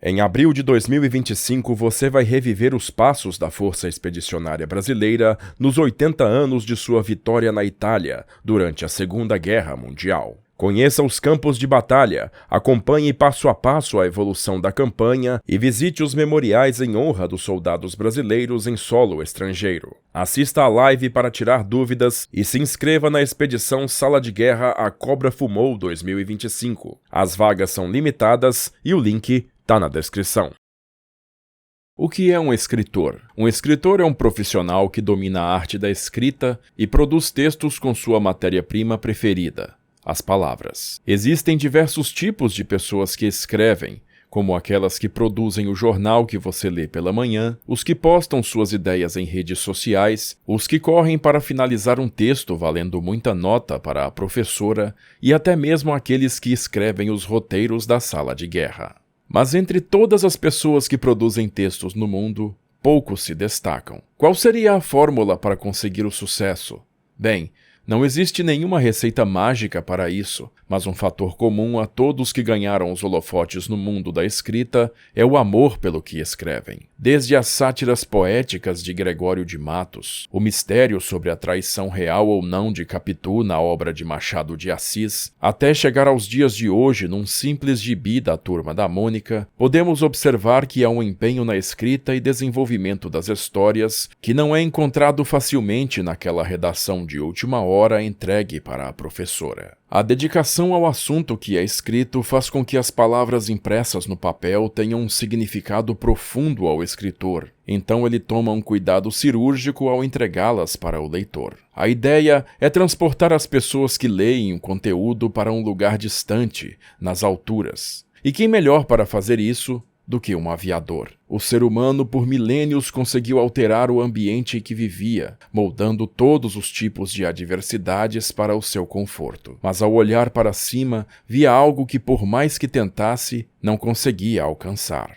Em abril de 2025, você vai reviver os passos da Força Expedicionária Brasileira nos 80 anos de sua vitória na Itália, durante a Segunda Guerra Mundial. Conheça os campos de batalha, acompanhe passo a passo a evolução da campanha e visite os memoriais em honra dos soldados brasileiros em solo estrangeiro. Assista à live para tirar dúvidas e se inscreva na expedição Sala de Guerra A Cobra Fumou 2025. As vagas são limitadas e o link está na descrição. O que é um escritor? Um escritor é um profissional que domina a arte da escrita e produz textos com sua matéria-prima preferida, as palavras. Existem diversos tipos de pessoas que escrevem, como aquelas que produzem o jornal que você lê pela manhã, os que postam suas ideias em redes sociais, os que correm para finalizar um texto valendo muita nota para a professora e até mesmo aqueles que escrevem os roteiros da sala de guerra. Mas entre todas as pessoas que produzem textos no mundo, poucos se destacam. Qual seria a fórmula para conseguir o sucesso? Bem, não existe nenhuma receita mágica para isso, mas um fator comum a todos que ganharam os holofotes no mundo da escrita é o amor pelo que escrevem. Desde as sátiras poéticas de Gregório de Matos, o mistério sobre a traição real ou não de Capitu na obra de Machado de Assis, até chegar aos dias de hoje num simples gibi da Turma da Mônica, podemos observar que há um empenho na escrita e desenvolvimento das histórias que não é encontrado facilmente naquela redação de última hora entregue para a professora. A dedicação ao assunto que é escrito faz com que as palavras impressas no papel tenham um significado profundo ao escritor, então ele toma um cuidado cirúrgico ao entregá-las para o leitor. A ideia é transportar as pessoas que leem o conteúdo para um lugar distante, nas alturas. E quem melhor para fazer isso do que um aviador? O ser humano por milênios conseguiu alterar o ambiente em que vivia, moldando todos os tipos de adversidades para o seu conforto. Mas ao olhar para cima, via algo que por mais que tentasse, não conseguia alcançar: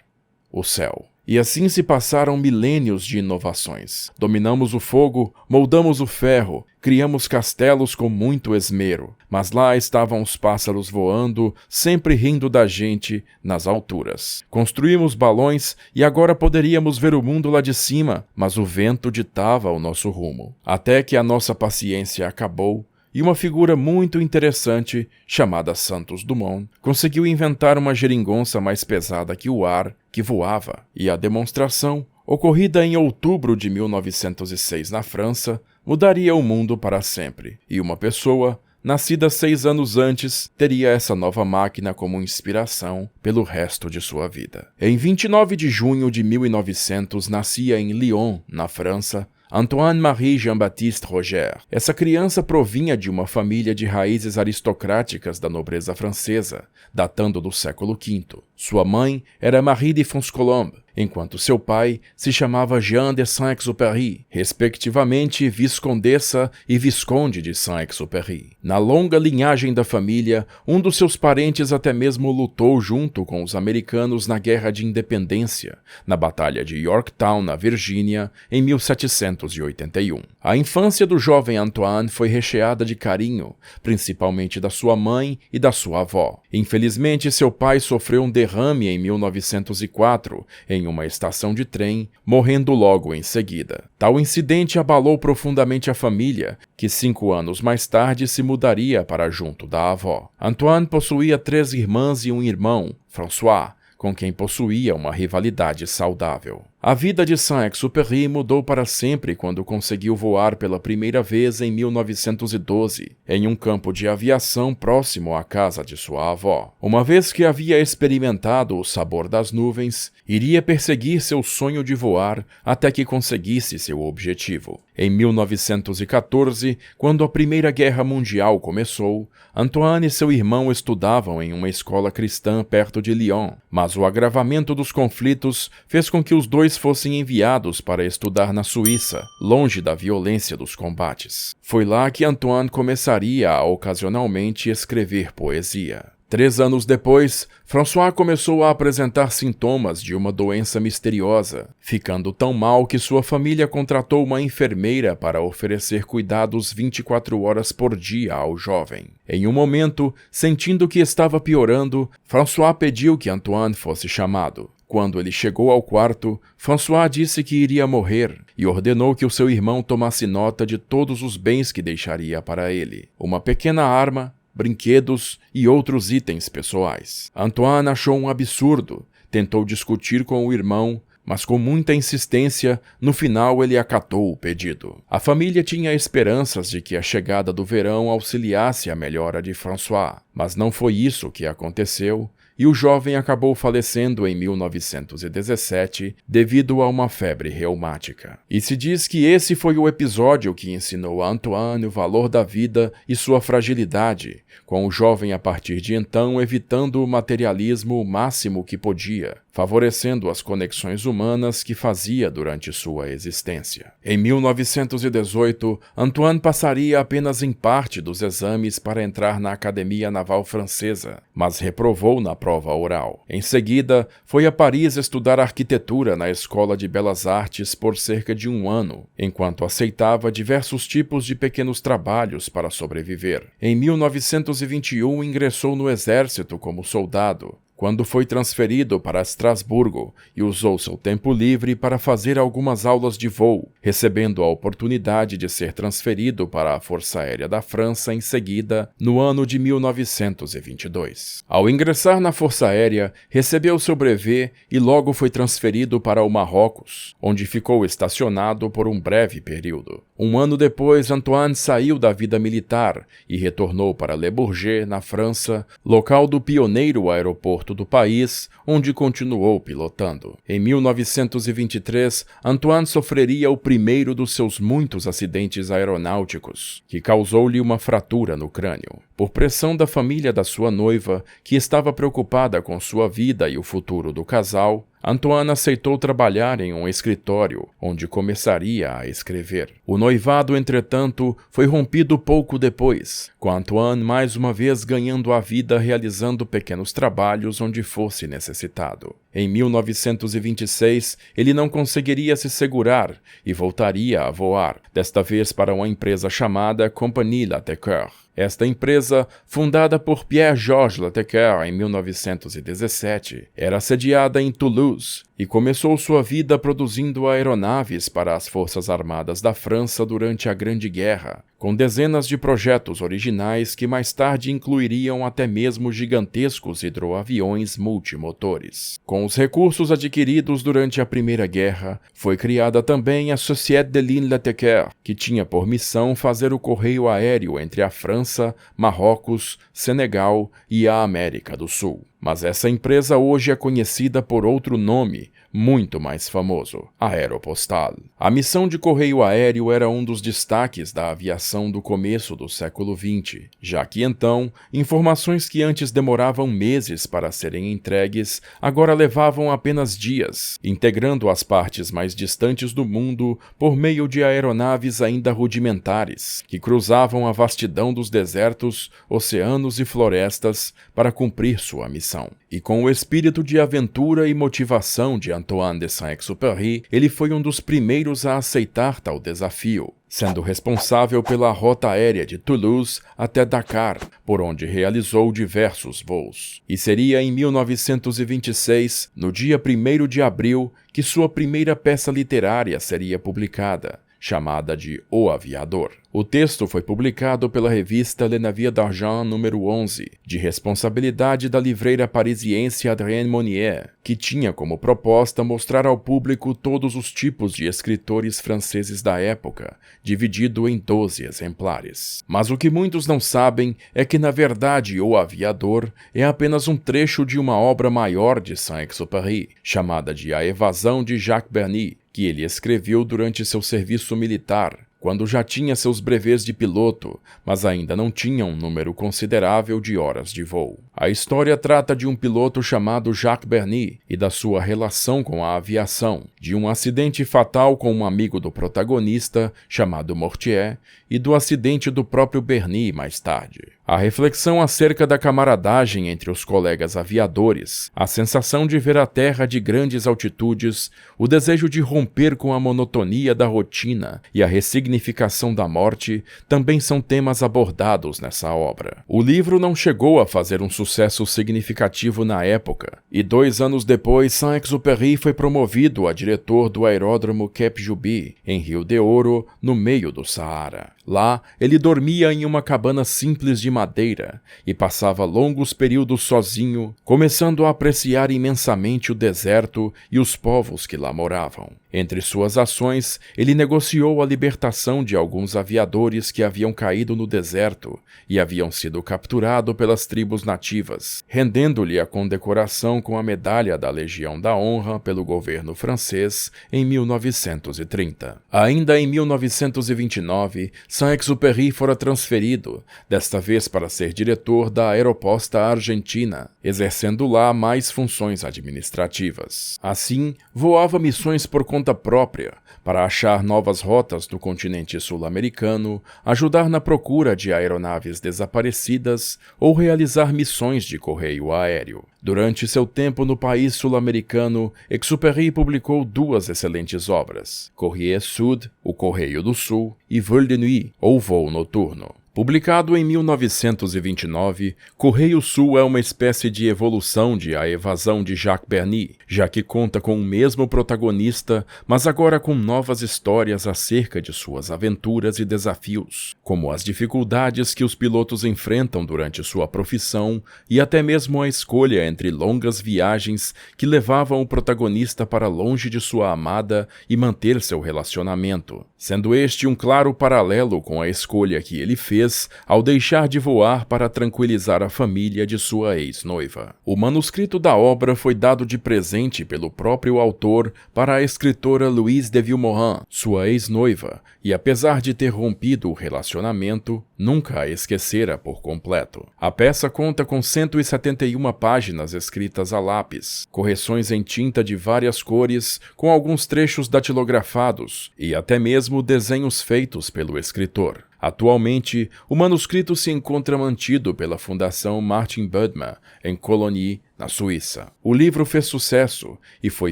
o céu. E assim se passaram milênios de inovações. Dominamos o fogo, moldamos o ferro, criamos castelos com muito esmero, mas lá estavam os pássaros voando, sempre rindo da gente, nas alturas. Construímos balões e agora poderíamos ver o mundo lá de cima, mas o vento ditava o nosso rumo. Até que a nossa paciência acabou, e uma figura muito interessante, chamada Santos Dumont, conseguiu inventar uma geringonça mais pesada que o ar, que voava. E a demonstração, ocorrida em outubro de 1906 na França, mudaria o mundo para sempre. E uma pessoa, nascida 6 anos antes, teria essa nova máquina como inspiração pelo resto de sua vida. Em 29 de junho de 1900, nascia em Lyon, na França, Antoine-Marie Jean-Baptiste Roger. Essa criança provinha de uma família de raízes aristocráticas da nobreza francesa, datando do século V. Sua mãe era Marie de Fonscolombe, enquanto seu pai se chamava Jean de Saint-Exupéry, respectivamente viscondessa e visconde de Saint-Exupéry. Na longa linhagem da família, um dos seus parentes até mesmo lutou junto com os americanos na Guerra de Independência, na Batalha de Yorktown, na Virgínia, em 1781. A infância do jovem Antoine foi recheada de carinho, principalmente da sua mãe e da sua avó. Infelizmente, seu pai sofreu um derrame em 1904, em uma estação de trem, morrendo logo em seguida. Tal incidente abalou profundamente a família, que 5 anos mais tarde se mudaria para junto da avó. Antoine possuía 3 irmãs e um irmão, François, com quem possuía uma rivalidade saudável. A vida de Saint-Exupéry mudou para sempre quando conseguiu voar pela primeira vez em 1912, em um campo de aviação próximo à casa de sua avó. Uma vez que havia experimentado o sabor das nuvens, iria perseguir seu sonho de voar até que conseguisse seu objetivo. Em 1914, quando a Primeira Guerra Mundial começou, Antoine e seu irmão estudavam em uma escola cristã perto de Lyon, mas o agravamento dos conflitos fez com que os dois fossem enviados para estudar na Suíça, longe da violência dos combates. Foi lá que Antoine começaria a ocasionalmente escrever poesia. 3 anos depois, François começou a apresentar sintomas de uma doença misteriosa, ficando tão mal que sua família contratou uma enfermeira para oferecer cuidados 24 horas por dia ao jovem. Em um momento, sentindo que estava piorando, François pediu que Antoine fosse chamado. Quando ele chegou ao quarto, François disse que iria morrer e ordenou que o seu irmão tomasse nota de todos os bens que deixaria para ele. Uma pequena arma, brinquedos e outros itens pessoais. Antoine achou um absurdo, tentou discutir com o irmão, mas com muita insistência, no final ele acatou o pedido. A família tinha esperanças de que a chegada do verão auxiliasse a melhora de François, mas não foi isso que aconteceu, e o jovem acabou falecendo em 1917 devido a uma febre reumática. E se diz que esse foi o episódio que ensinou a Antoine o valor da vida e sua fragilidade, com o jovem a partir de então evitando o materialismo o máximo que podia, favorecendo as conexões humanas que fazia durante sua existência. Em 1918, Antoine passaria apenas em parte dos exames para entrar na Academia Naval Francesa, mas reprovou na prova oral. Em seguida, foi a Paris estudar arquitetura na Escola de Belas Artes por cerca de 1 ano, enquanto aceitava diversos tipos de pequenos trabalhos para sobreviver. Em 1921, ingressou no exército como soldado, quando foi transferido para Estrasburgo e usou seu tempo livre para fazer algumas aulas de voo, recebendo a oportunidade de ser transferido para a Força Aérea da França em seguida, no ano de 1922. Ao ingressar na Força Aérea, recebeu seu brevet e logo foi transferido para o Marrocos, onde ficou estacionado por um breve período. 1 ano depois, Antoine saiu da vida militar e retornou para Le Bourget, na França, local do pioneiro aeroporto do país, onde continuou pilotando. Em 1923, Antoine sofreria o primeiro dos seus muitos acidentes aeronáuticos, que causou-lhe uma fratura no crânio. Por pressão da família da sua noiva, que estava preocupada com sua vida e o futuro do casal, Antoine aceitou trabalhar em um escritório, onde começaria a escrever. O noivado, entretanto, foi rompido pouco depois, com Antoine mais uma vez ganhando a vida realizando pequenos trabalhos onde fosse necessitado. Em 1926, ele não conseguiria se segurar e voltaria a voar, desta vez para uma empresa chamada Compagnie Latécoère. Esta empresa, fundada por Pierre-Georges Latécoère em 1917, era sediada em Toulouse e começou sua vida produzindo aeronaves para as Forças Armadas da França durante a Grande Guerra, com dezenas de projetos originais que mais tarde incluiriam até mesmo gigantescos hidroaviões multimotores. Com os recursos adquiridos durante a Primeira Guerra, foi criada também a Société des Lignes Latécoère, que tinha por missão fazer o correio aéreo entre a França, Marrocos, Senegal e a América do Sul. Mas essa empresa hoje é conhecida por outro nome, muito mais famoso, a Aéropostale. A missão de correio aéreo era um dos destaques da aviação do começo do século XX, já que então, informações que antes demoravam meses para serem entregues, agora levavam apenas dias, integrando as partes mais distantes do mundo por meio de aeronaves ainda rudimentares, que cruzavam a vastidão dos desertos, oceanos e florestas para cumprir sua missão. E com o espírito de aventura e motivação de Antoine de Saint-Exupéry, ele foi um dos primeiros a aceitar tal desafio, sendo responsável pela rota aérea de Toulouse até Dakar, por onde realizou diversos voos. E seria em 1926, no dia 1º de abril, que sua primeira peça literária seria publicada, chamada de O Aviador. O texto foi publicado pela revista Le Navire d'Argent número 11, de responsabilidade da livreira parisiense Adrienne Monnier, que tinha como proposta mostrar ao público todos os tipos de escritores franceses da época, dividido em 12 exemplares. Mas o que muitos não sabem é que, na verdade, O Aviador é apenas um trecho de uma obra maior de Saint-Exupéry, chamada de A Evasão de Jacques Berny, que ele escreveu durante seu serviço militar, quando já tinha seus brevês de piloto, mas ainda não tinha um número considerável de horas de voo. A história trata de um piloto chamado Jacques Berny e da sua relação com a aviação, de um acidente fatal com um amigo do protagonista, chamado Mortier, e do acidente do próprio Berny mais tarde. A reflexão acerca da camaradagem entre os colegas aviadores, a sensação de ver a terra de grandes altitudes, o desejo de romper com a monotonia da rotina e a ressignificação da morte também são temas abordados nessa obra. O livro não chegou a fazer um sucesso significativo na época, e 2 anos depois Saint-Exupéry foi promovido a diretor do aeródromo Cap Juby, em Rio de Ouro, no meio do Saara. Lá, ele dormia em uma cabana simples de madeira e passava longos períodos sozinho, começando a apreciar imensamente o deserto e os povos que lá moravam. Entre suas ações, ele negociou a libertação de alguns aviadores que haviam caído no deserto e haviam sido capturados pelas tribos nativas, rendendo-lhe a condecoração com a Medalha da Legião da Honra pelo governo francês em 1930. Ainda em 1929, Saint-Exupéry fora transferido, desta vez para ser diretor da Aeroposta Argentina, exercendo lá mais funções administrativas. Assim, voava missões por conta própria, para achar novas rotas no continente sul-americano, ajudar na procura de aeronaves desaparecidas ou realizar missões de correio aéreo. Durante seu tempo no país sul-americano, Exupéry publicou 2 excelentes obras, Courrier Sud, O Correio do Sul, e Vol de Nuit, ou Voo Noturno. Publicado em 1929, Correio Sul é uma espécie de evolução de A Evasão de Jacques Berny, já que conta com o mesmo protagonista, mas agora com novas histórias acerca de suas aventuras e desafios, como as dificuldades que os pilotos enfrentam durante sua profissão e até mesmo a escolha entre longas viagens que levavam o protagonista para longe de sua amada e manter seu relacionamento, sendo este um claro paralelo com a escolha que ele fez ao deixar de voar para tranquilizar a família de sua ex-noiva. O manuscrito da obra foi dado de presente pelo próprio autor para a escritora Louise de Vilmorin, sua ex-noiva, e apesar de ter rompido o relacionamento, nunca a esquecera por completo. A peça conta com 171 páginas escritas a lápis, correções em tinta de várias cores, com alguns trechos datilografados e até mesmo desenhos feitos pelo escritor. Atualmente, o manuscrito se encontra mantido pela Fundação Martin Budmer, em Cologne, na Suíça. O livro fez sucesso e foi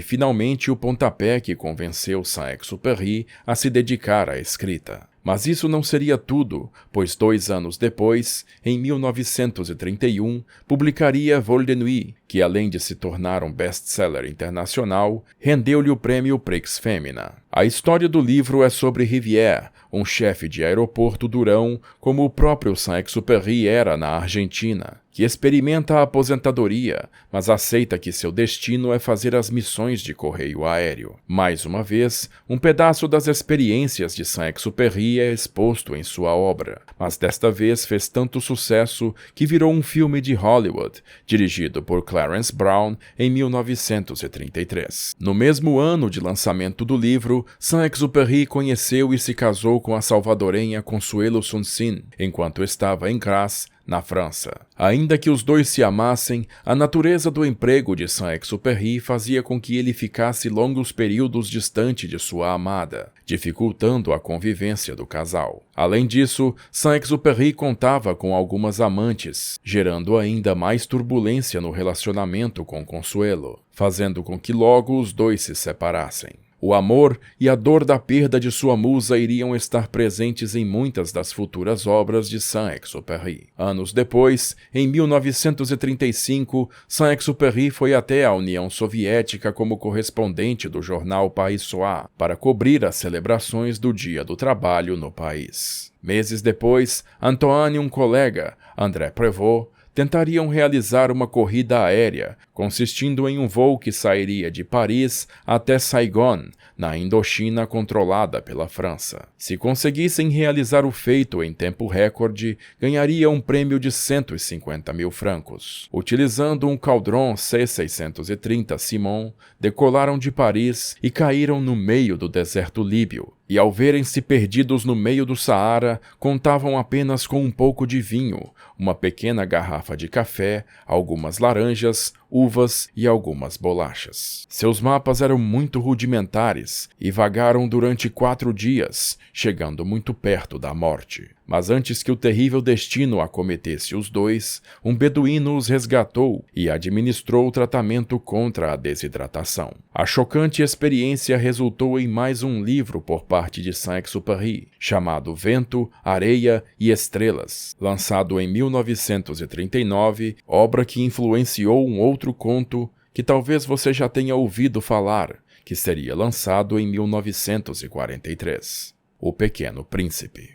finalmente o pontapé que convenceu Saint-Exupéry a se dedicar à escrita. Mas isso não seria tudo, pois 2 anos depois, em 1931, publicaria Vol de Nuit, que além de se tornar um best-seller internacional, rendeu-lhe o prêmio Prix Femina. A história do livro é sobre Rivière, um chefe de aeroporto durão, como o próprio Saint-Exupéry era na Argentina, que experimenta a aposentadoria, mas aceita que seu destino é fazer as missões de correio aéreo. Mais uma vez, um pedaço das experiências de Saint-Exupéry é exposto em sua obra, mas desta vez fez tanto sucesso que virou um filme de Hollywood, dirigido por Clarence Brown em 1933. No mesmo ano de lançamento do livro, Saint-Exupéry conheceu e se casou com a salvadorenha Consuelo Sunsin, enquanto estava em Grasse, na França. Ainda que os dois se amassem, a natureza do emprego de Saint-Exupéry fazia com que ele ficasse longos períodos distante de sua amada, dificultando a convivência do casal. Além disso, Saint-Exupéry contava com algumas amantes, gerando ainda mais turbulência no relacionamento com Consuelo, fazendo com que logo os dois se separassem. O amor e a dor da perda de sua musa iriam estar presentes em muitas das futuras obras de Saint-Exupéry. Anos depois, em 1935, Saint-Exupéry foi até a União Soviética como correspondente do jornal País Soir para cobrir as celebrações do Dia do Trabalho no país. Meses depois, Antoine e um colega, André Prévost, tentariam realizar uma corrida aérea, consistindo em um voo que sairia de Paris até Saigon, na Indochina controlada pela França. Se conseguissem realizar o feito em tempo recorde, ganhariam um prêmio de 150 mil francos. Utilizando um Caudron C-630 Simon, decolaram de Paris e caíram no meio do deserto líbio. E ao verem-se perdidos no meio do Saara, contavam apenas com um pouco de vinho, uma pequena garrafa de café, algumas laranjas, uvas e algumas bolachas. Seus mapas eram muito rudimentares e vagaram durante 4 dias, chegando muito perto da morte. Mas antes que o terrível destino acometesse os dois, um beduíno os resgatou e administrou o tratamento contra a desidratação. A chocante experiência resultou em mais um livro por parte de Saint-Exupéry, chamado Vento, Areia e Estrelas, lançado em 1939, obra que influenciou um outro conto que talvez você já tenha ouvido falar, que seria lançado em 1943, O Pequeno Príncipe.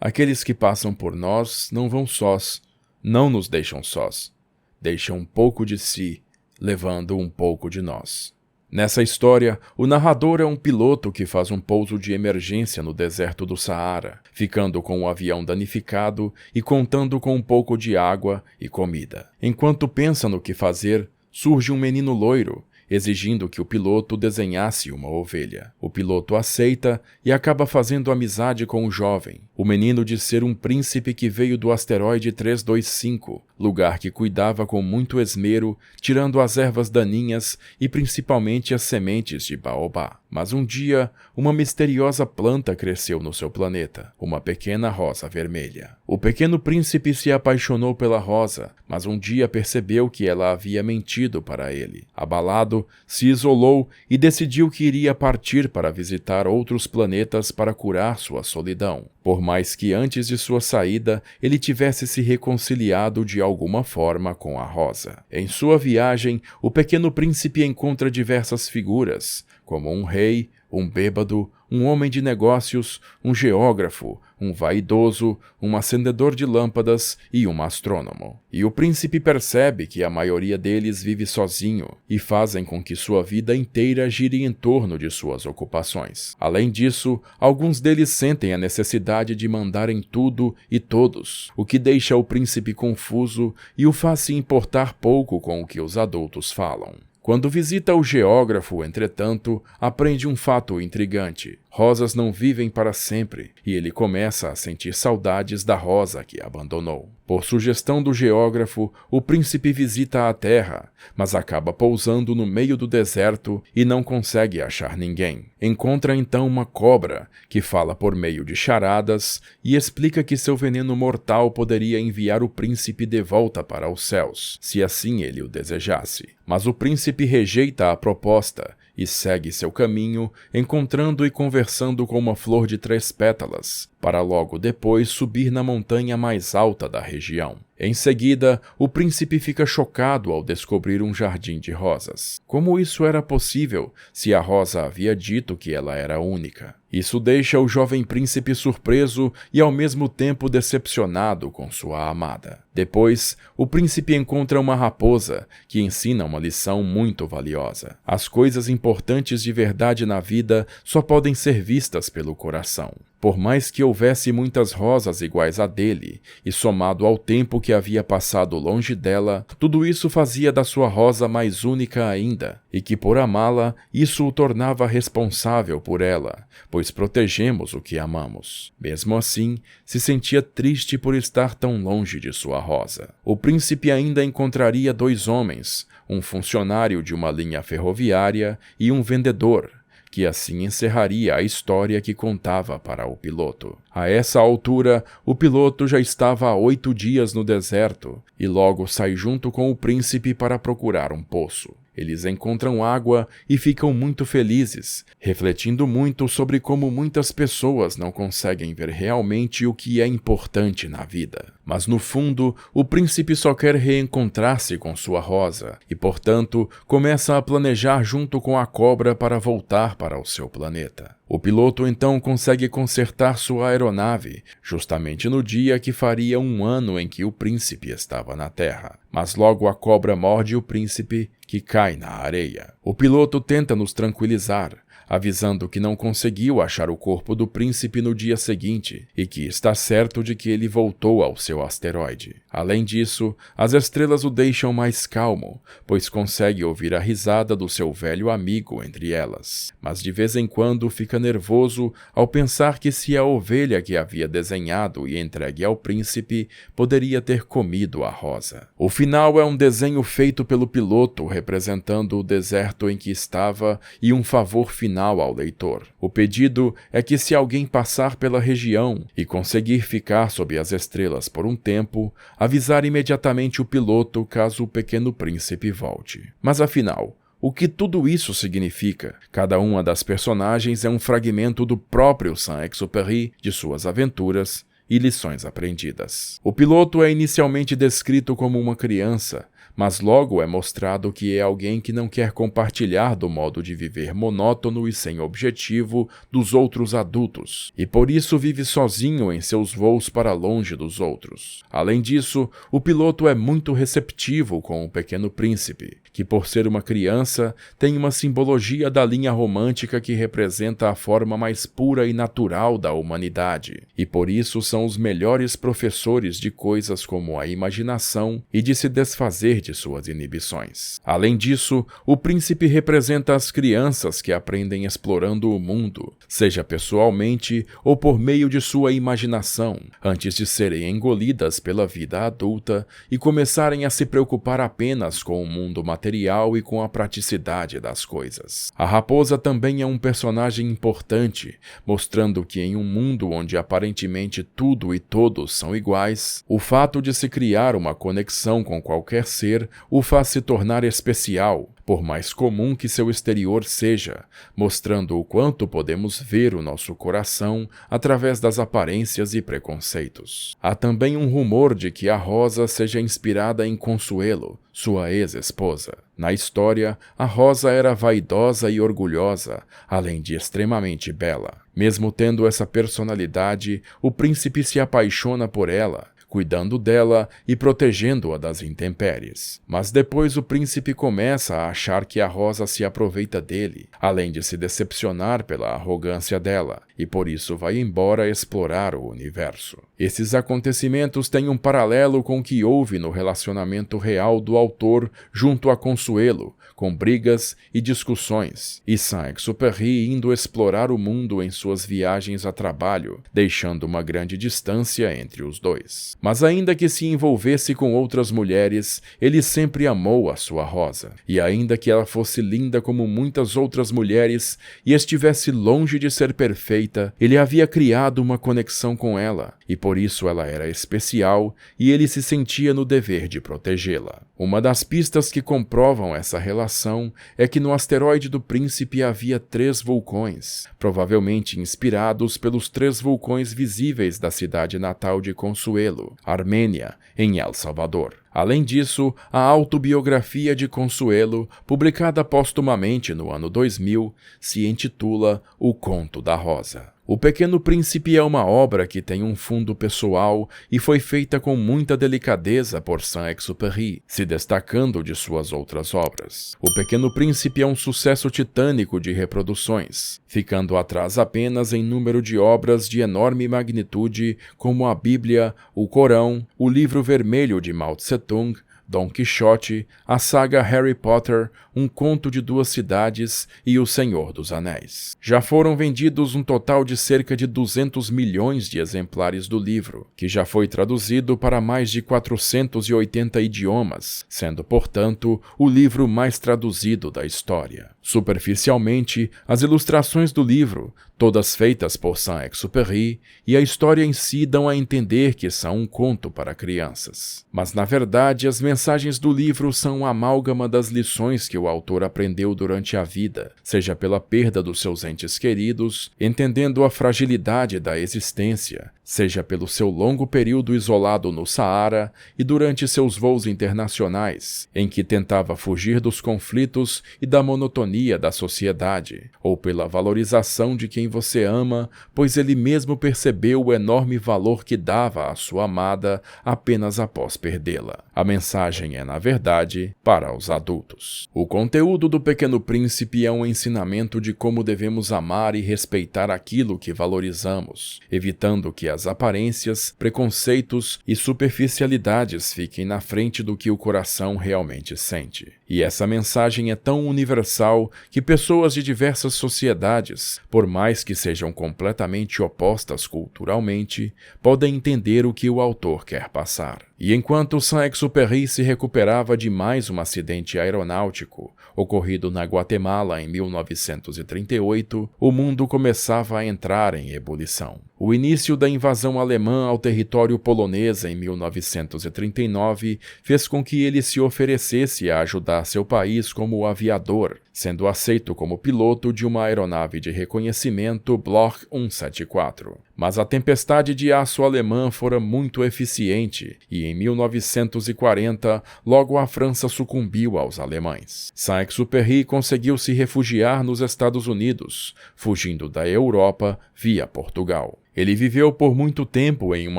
Aqueles que passam por nós não vão sós, não nos deixam sós. Deixam um pouco de si, levando um pouco de nós. Nessa história, o narrador é um piloto que faz um pouso de emergência no deserto do Saara, ficando com o avião danificado e contando com um pouco de água e comida. Enquanto pensa no que fazer, surge um menino loiro, exigindo que o piloto desenhasse uma ovelha. O piloto aceita e acaba fazendo amizade com o jovem. O menino diz ser um príncipe que veio do asteroide 325, lugar que cuidava com muito esmero, tirando as ervas daninhas e principalmente as sementes de baobá. Mas um dia, uma misteriosa planta cresceu no seu planeta, uma pequena rosa vermelha. O pequeno príncipe se apaixonou pela rosa, mas um dia percebeu que ela havia mentido para ele. Abalado, se isolou e decidiu que iria partir para visitar outros planetas para curar sua solidão. Por mais que antes de sua saída ele tivesse se reconciliado de alguma forma com a rosa. Em sua viagem, o pequeno príncipe encontra diversas figuras, como um rei, um bêbado, um homem de negócios, um geógrafo, um vaidoso, um acendedor de lâmpadas e um astrônomo. E o príncipe percebe que a maioria deles vive sozinho e fazem com que sua vida inteira gire em torno de suas ocupações. Além disso, alguns deles sentem a necessidade de mandar em tudo e todos, o que deixa o príncipe confuso e o faz se importar pouco com o que os adultos falam. Quando visita o geógrafo, entretanto, aprende um fato intrigante. Rosas não vivem para sempre, e ele começa a sentir saudades da rosa que abandonou. Por sugestão do geógrafo, o príncipe visita a Terra, mas acaba pousando no meio do deserto e não consegue achar ninguém. Encontra então uma cobra, que fala por meio de charadas e explica que seu veneno mortal poderia enviar o príncipe de volta para os céus, se assim ele o desejasse. Mas o príncipe rejeita a proposta e segue seu caminho, encontrando e conversando com uma flor de 3 pétalas, para logo depois subir na montanha mais alta da região. Em seguida, o príncipe fica chocado ao descobrir um jardim de rosas. Como isso era possível, se a rosa havia dito que ela era única? Isso deixa o jovem príncipe surpreso e ao mesmo tempo decepcionado com sua amada. Depois, o príncipe encontra uma raposa que ensina uma lição muito valiosa. As coisas importantes de verdade na vida só podem ser vistas pelo coração. Por mais que houvesse muitas rosas iguais a dele, e somado ao tempo que havia passado longe dela, tudo isso fazia da sua rosa mais única ainda, e que por amá-la, isso o tornava responsável por ela, pois protegemos o que amamos. Mesmo assim, se sentia triste por estar tão longe de sua rosa. O príncipe ainda encontraria 2 homens, um funcionário de uma linha ferroviária e um vendedor, que assim encerraria a história que contava para o piloto. A essa altura, o piloto já estava há 8 dias no deserto e logo sai junto com o príncipe para procurar um poço. Eles encontram água e ficam muito felizes, refletindo muito sobre como muitas pessoas não conseguem ver realmente o que é importante na vida. Mas no fundo, o príncipe só quer reencontrar-se com sua rosa e, portanto, começa a planejar junto com a cobra para voltar para o seu planeta. O piloto então consegue consertar sua aeronave, justamente no dia que faria 1 ano em que o príncipe estava na Terra. Mas logo a cobra morde o príncipe, que cai na areia. O piloto tenta nos tranquilizar, avisando que não conseguiu achar o corpo do príncipe no dia seguinte e que está certo de que ele voltou ao seu asteroide. Além disso, as estrelas o deixam mais calmo, pois consegue ouvir a risada do seu velho amigo entre elas. Mas de vez em quando fica nervoso ao pensar que se a ovelha que havia desenhado e entregue ao príncipe poderia ter comido a rosa. O final é um desenho feito pelo piloto representando o deserto em que estava e um favor final ao leitor. O pedido é que se alguém passar pela região e conseguir ficar sob as estrelas por um tempo, avisar imediatamente o piloto caso o pequeno príncipe volte. Mas afinal, o que tudo isso significa? Cada uma das personagens é um fragmento do próprio Saint-Exupéry, de suas aventuras e lições aprendidas. O piloto é inicialmente descrito como uma criança, mas logo é mostrado que é alguém que não quer compartilhar do modo de viver monótono e sem objetivo dos outros adultos, e por isso vive sozinho em seus voos para longe dos outros. Além disso, o piloto é muito receptivo com o pequeno príncipe, que por ser uma criança, tem uma simbologia da linha romântica que representa a forma mais pura e natural da humanidade, e por isso são os melhores professores de coisas como a imaginação e de se desfazer de suas inibições. Além disso, o príncipe representa as crianças que aprendem explorando o mundo, seja pessoalmente ou por meio de sua imaginação, antes de serem engolidas pela vida adulta e começarem a se preocupar apenas com o mundo material e com a praticidade das coisas. A raposa também é um personagem importante, mostrando que em um mundo onde aparentemente tudo e todos são iguais, o fato de se criar uma conexão com qualquer ser o faz se tornar especial, por mais comum que seu exterior seja, mostrando o quanto podemos ver o nosso coração através das aparências e preconceitos. Há também um rumor de que a Rosa seja inspirada em Consuelo, sua ex-esposa. Na história, a Rosa era vaidosa e orgulhosa, além de extremamente bela. Mesmo tendo essa personalidade, o príncipe se apaixona por ela, cuidando dela e protegendo-a das intempéries. Mas depois o príncipe começa a achar que a Rosa se aproveita dele, além de se decepcionar pela arrogância dela, e por isso vai embora explorar o universo. Esses acontecimentos têm um paralelo com o que houve no relacionamento real do autor junto a Consuelo, com brigas e discussões, e Saint-Exupéry indo explorar o mundo em suas viagens a trabalho, deixando uma grande distância entre os dois. Mas ainda que se envolvesse com outras mulheres, ele sempre amou a sua Rosa, e ainda que ela fosse linda como muitas outras mulheres e estivesse longe de ser perfeita, ele havia criado uma conexão com ela, e por isso ela era especial e ele se sentia no dever de protegê-la. Uma das pistas que comprovam essa relação é que no asteroide do príncipe havia 3 vulcões, provavelmente inspirados pelos 3 vulcões visíveis da cidade natal de Consuelo, Armênia, em El Salvador. Além disso, a autobiografia de Consuelo, publicada póstumamente no ano 2000, se intitula O Conto da Rosa. O Pequeno Príncipe é uma obra que tem um fundo pessoal e foi feita com muita delicadeza por Saint-Exupéry, se destacando de suas outras obras. O Pequeno Príncipe é um sucesso titânico de reproduções, ficando atrás apenas em número de obras de enorme magnitude como a Bíblia, o Corão, o Livro Vermelho de Mao Tse-tung, Dom Quixote, a saga Harry Potter, Um Conto de Duas Cidades e O Senhor dos Anéis. Já foram vendidos um total de cerca de 200 milhões de exemplares do livro, que já foi traduzido para mais de 480 idiomas, sendo, portanto, o livro mais traduzido da história. Superficialmente, as ilustrações do livro, todas feitas por Saint-Exupéry, e a história em si dão a entender que são um conto para crianças. Mas, na verdade, as mensagens do livro são uma amálgama das lições que o autor aprendeu durante a vida, seja pela perda dos seus entes queridos, entendendo a fragilidade da existência, seja pelo seu longo período isolado no Saara e durante seus voos internacionais, em que tentava fugir dos conflitos e da monotonia da sociedade, ou pela valorização de quem você ama, pois ele mesmo percebeu o enorme valor que dava à sua amada apenas após perdê-la. A mensagem mensagem é, na verdade, para os adultos. O conteúdo do Pequeno Príncipe é um ensinamento de como devemos amar e respeitar aquilo que valorizamos, evitando que as aparências, preconceitos e superficialidades fiquem na frente do que o coração realmente sente. E essa mensagem é tão universal que pessoas de diversas sociedades, por mais que sejam completamente opostas culturalmente, podem entender o que o autor quer passar. E enquanto Saint-Exupéry se recuperava de mais um acidente aeronáutico, ocorrido na Guatemala em 1938, o mundo começava a entrar em ebulição. O início da invasão alemã ao território polonês em 1939 fez com que ele se oferecesse a ajudar seu país como aviador, sendo aceito como piloto de uma aeronave de reconhecimento Bloch 174. Mas a tempestade de aço alemã fora muito eficiente e em 1940 logo a França sucumbiu aos alemães. Saint-Exupéry conseguiu se refugiar nos Estados Unidos, fugindo da Europa via Portugal. Ele viveu por muito tempo em um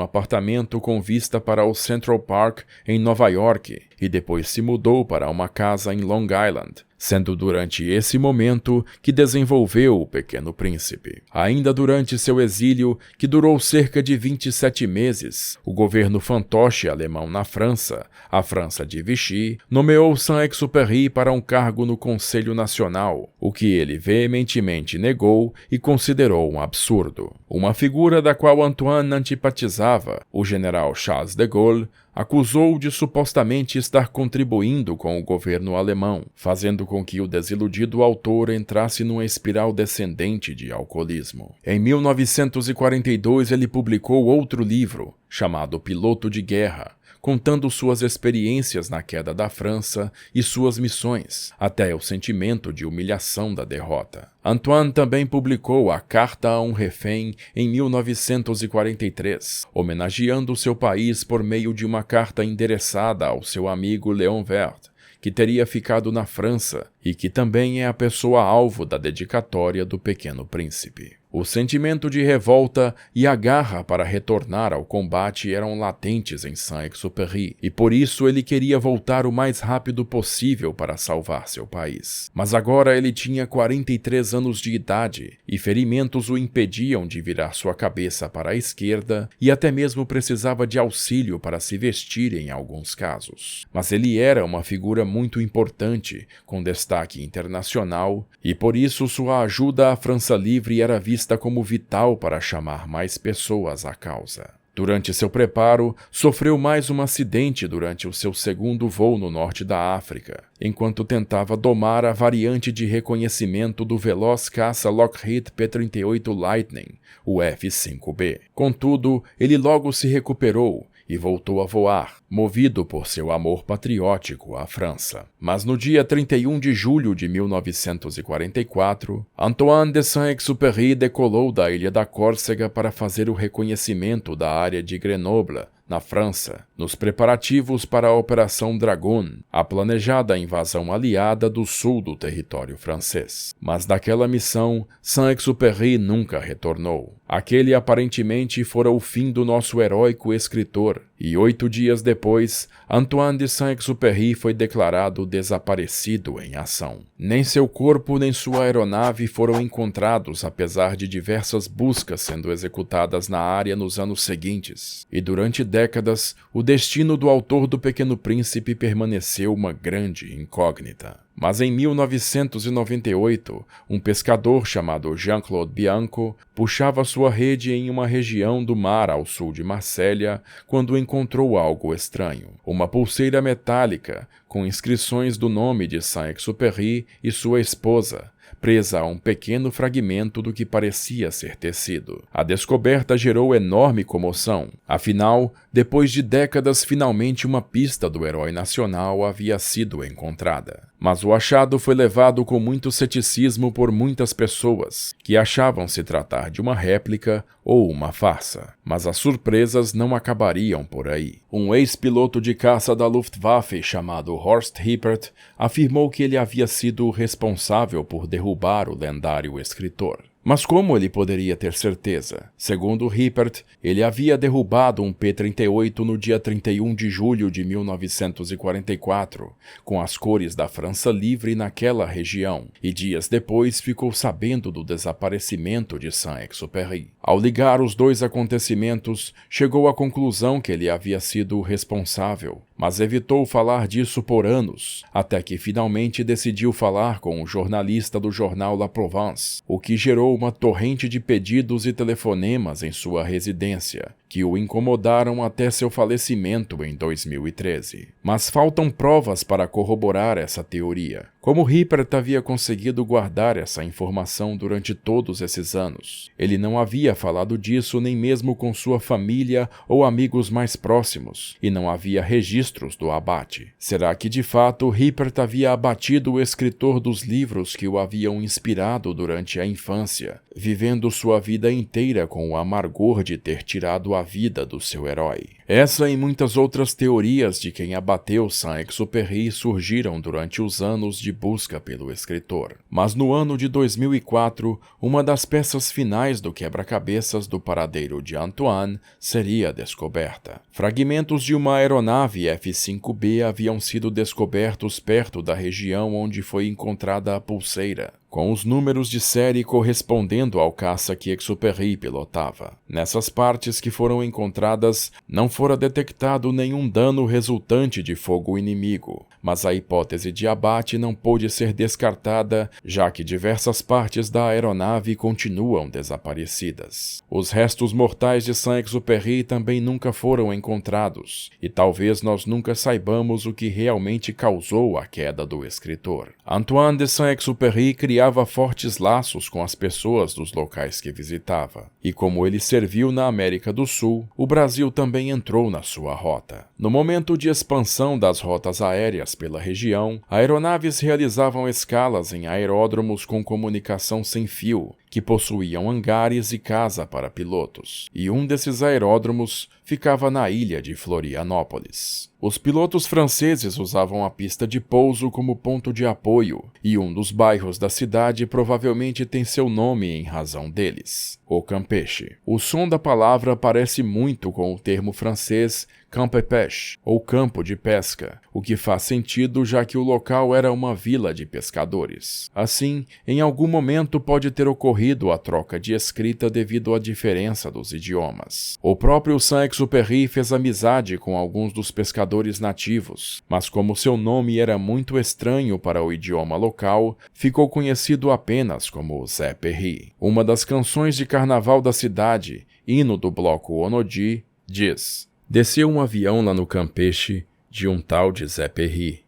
apartamento com vista para o Central Park em Nova York e depois se mudou para uma casa em Long Island, sendo durante esse momento que desenvolveu O Pequeno Príncipe. Ainda durante seu exílio, que durou cerca de 27 meses, o governo fantoche alemão na França, a França de Vichy, nomeou Saint-Exupéry para um cargo no Conselho Nacional, o que ele veementemente negou e considerou um absurdo. Uma figura da qual Antoine antipatizava, o general Charles de Gaulle, acusou-o de supostamente estar contribuindo com o governo alemão, fazendo com que o desiludido autor entrasse numa espiral descendente de alcoolismo. Em 1942 ele publicou outro livro, chamado Piloto de Guerra, contando suas experiências na queda da França e suas missões, até o sentimento de humilhação da derrota. Antoine também publicou A Carta a um Refém em 1943, homenageando seu país por meio de uma carta endereçada ao seu amigo Léon Vert, que teria ficado na França e que também é a pessoa-alvo da dedicatória do Pequeno Príncipe. O sentimento de revolta e a garra para retornar ao combate eram latentes em Saint-Exupéry, e por isso ele queria voltar o mais rápido possível para salvar seu país. Mas agora ele tinha 43 anos de idade, e ferimentos o impediam de virar sua cabeça para a esquerda, e até mesmo precisava de auxílio para se vestir em alguns casos. Mas ele era uma figura muito importante, com destaque internacional, e por isso sua ajuda à França Livre era vista como vital para chamar mais pessoas à causa. Durante seu preparo, sofreu mais um acidente durante o seu segundo voo no norte da África, enquanto tentava domar a variante de reconhecimento do veloz caça Lockheed P-38 Lightning, o F-5B. Contudo, ele logo se recuperou e voltou a voar, movido por seu amor patriótico à França. Mas no dia 31 de julho de 1944, Antoine de Saint-Exupéry decolou da ilha da Córcega para fazer o reconhecimento da área de Grenoble, na França, nos preparativos para a Operação Dragon, a planejada invasão aliada do sul do território francês. Mas daquela missão, Saint-Exupéry nunca retornou. Aquele aparentemente fora o fim do nosso heróico escritor, e 8 dias depois, Antoine de Saint-Exupéry foi declarado desaparecido em ação. Nem seu corpo nem sua aeronave foram encontrados apesar de diversas buscas sendo executadas na área nos anos seguintes, e durante décadas, o destino do autor do Pequeno Príncipe permaneceu uma grande incógnita. Mas em 1998, um pescador chamado Jean-Claude Bianco puxava sua rede em uma região do mar ao sul de Marsella quando encontrou algo estranho. Uma pulseira metálica com inscrições do nome de Saint-Exupéry e sua esposa, presa a um pequeno fragmento do que parecia ser tecido. A descoberta gerou enorme comoção. Afinal, depois de décadas, finalmente uma pista do herói nacional havia sido encontrada. Mas o achado foi levado com muito ceticismo por muitas pessoas, que achavam se tratar de uma réplica ou uma farsa. Mas as surpresas não acabariam por aí. Um ex-piloto de caça da Luftwaffe chamado Horst Hippert afirmou que ele havia sido o responsável por derrubar o lendário escritor. Mas como ele poderia ter certeza? Segundo Hippert, ele havia derrubado um P-38 no dia 31 de julho de 1944, com as cores da França livre naquela região, e dias depois ficou sabendo do desaparecimento de Saint-Exupéry. Ao ligar os dois acontecimentos, chegou à conclusão que ele havia sido o responsável, mas evitou falar disso por anos, até que finalmente decidiu falar com um jornalista do jornal La Provence, o que gerou uma torrente de pedidos e telefonemas em sua residência, que o incomodaram até seu falecimento em 2013. Mas faltam provas para corroborar essa teoria. Como Hippert havia conseguido guardar essa informação durante todos esses anos? Ele não havia falado disso nem mesmo com sua família ou amigos mais próximos, e não havia registros do abate. Será que de fato Hippert havia abatido o escritor dos livros que o haviam inspirado durante a infância, vivendo sua vida inteira com o amargor de ter tirado a vida do seu herói? Essa e muitas outras teorias de quem abateu Saint-Exupéry surgiram durante os anos de busca pelo escritor. Mas no ano de 2004, uma das peças finais do quebra-cabeças do paradeiro de Antoine seria descoberta. Fragmentos de uma aeronave F-5B haviam sido descobertos perto da região onde foi encontrada a pulseira, com os números de série correspondendo ao caça que Exupéry pilotava. Nessas partes que foram encontradas, não fora detectado nenhum dano resultante de fogo inimigo, mas a hipótese de abate não pôde ser descartada, já que diversas partes da aeronave continuam desaparecidas. Os restos mortais de Saint-Exupéry também nunca foram encontrados, e talvez nós nunca saibamos o que realmente causou a queda do escritor. Antoine de Saint-Exupéry criava fortes laços com as pessoas dos locais que visitava, e como ele serviu na América do Sul, o Brasil também entrou na sua rota. No momento de expansão das rotas aéreas pela região, aeronaves realizavam escalas em aeródromos com comunicação sem fio, que possuíam hangares e casa para pilotos, e um desses aeródromos ficava na ilha de Florianópolis. Os pilotos franceses usavam a pista de pouso como ponto de apoio, e um dos bairros da cidade provavelmente tem seu nome em razão deles, o Campeche. O som da palavra parece muito com o termo francês camp et pêche, ou campo de pesca, o que faz sentido já que o local era uma vila de pescadores. Assim, em algum momento pode ter ocorrido a troca de escrita devido à diferença dos idiomas. O próprio Saint-Exupéry fez amizade com alguns dos pescadores nativos, mas como seu nome era muito estranho para o idioma local, ficou conhecido apenas como Zé Perry. Uma das canções de carnaval da cidade, hino do bloco Onodi, diz: "Desceu um avião lá no Campeche de um tal de Zé Perry.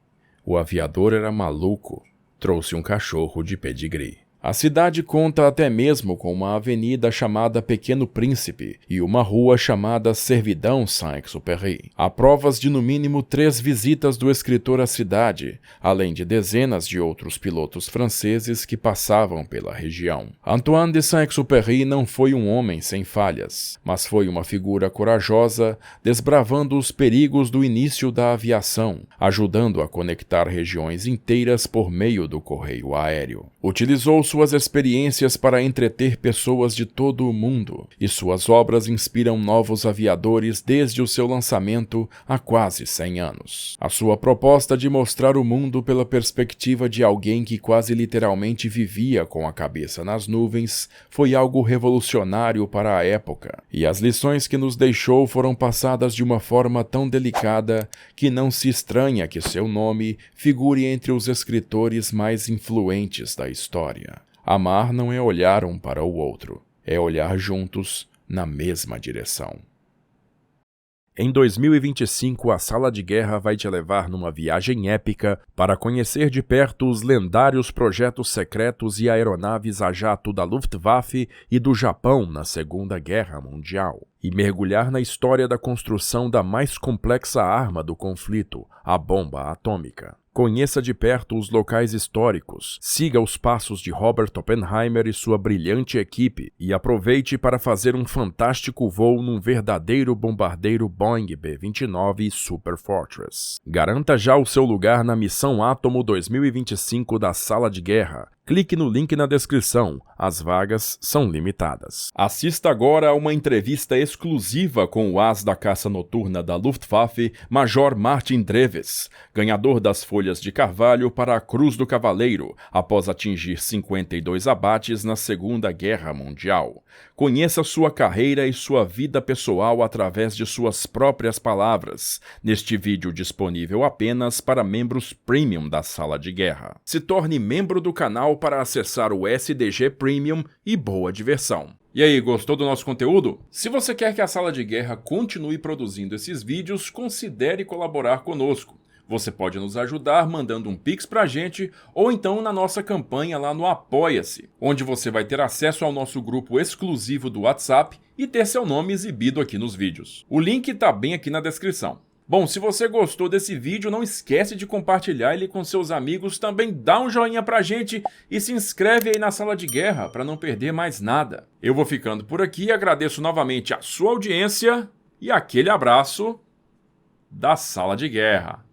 O aviador era maluco, trouxe um cachorro de pedigree." A cidade conta até mesmo com uma avenida chamada Pequeno Príncipe e uma rua chamada Servidão Saint-Exupéry. Há provas de no mínimo 3 visitas do escritor à cidade, além de dezenas de outros pilotos franceses que passavam pela região. Antoine de Saint-Exupéry não foi um homem sem falhas, mas foi uma figura corajosa, desbravando os perigos do início da aviação, ajudando a conectar regiões inteiras por meio do correio aéreo. Utilizou suas experiências para entreter pessoas de todo o mundo, e suas obras inspiram novos aviadores desde o seu lançamento há quase 100 anos. A sua proposta de mostrar o mundo pela perspectiva de alguém que quase literalmente vivia com a cabeça nas nuvens foi algo revolucionário para a época, e as lições que nos deixou foram passadas de uma forma tão delicada que não se estranha que seu nome figure entre os escritores mais influentes da história. Amar não é olhar um para o outro, é olhar juntos na mesma direção. Em 2025, a Sala de Guerra vai te levar numa viagem épica para conhecer de perto os lendários projetos secretos e aeronaves a jato da Luftwaffe e do Japão na Segunda Guerra Mundial, e mergulhar na história da construção da mais complexa arma do conflito, a bomba atômica. Conheça de perto os locais históricos, siga os passos de Robert Oppenheimer e sua brilhante equipe e aproveite para fazer um fantástico voo num verdadeiro bombardeiro Boeing B-29 Super Fortress. Garanta já o seu lugar na Missão Átomo 2025 da Sala de Guerra. Clique no link na descrição, as vagas são limitadas. Assista agora a uma entrevista exclusiva com o as da caça noturna da Luftwaffe, Major Martin Dreves, ganhador das Folhas de Carvalho para a Cruz do Cavaleiro, após atingir 52 abates na Segunda Guerra Mundial. Conheça sua carreira e sua vida pessoal através de suas próprias palavras, neste vídeo disponível apenas para membros Premium da Sala de Guerra. Se torne membro do canal para acessar o SDG Premium e boa diversão. E aí, gostou do nosso conteúdo? Se você quer que a Sala de Guerra continue produzindo esses vídeos, considere colaborar conosco. Você pode nos ajudar mandando um Pix pra gente ou então na nossa campanha lá no Apoia-se, onde você vai ter acesso ao nosso grupo exclusivo do WhatsApp e ter seu nome exibido aqui nos vídeos. O link tá bem aqui na descrição. Bom, se você gostou desse vídeo, não esquece de compartilhar ele com seus amigos, também dá um joinha pra gente e se inscreve aí na Sala de Guerra para não perder mais nada. Eu vou ficando por aqui, agradeço novamente a sua audiência e aquele abraço da Sala de Guerra.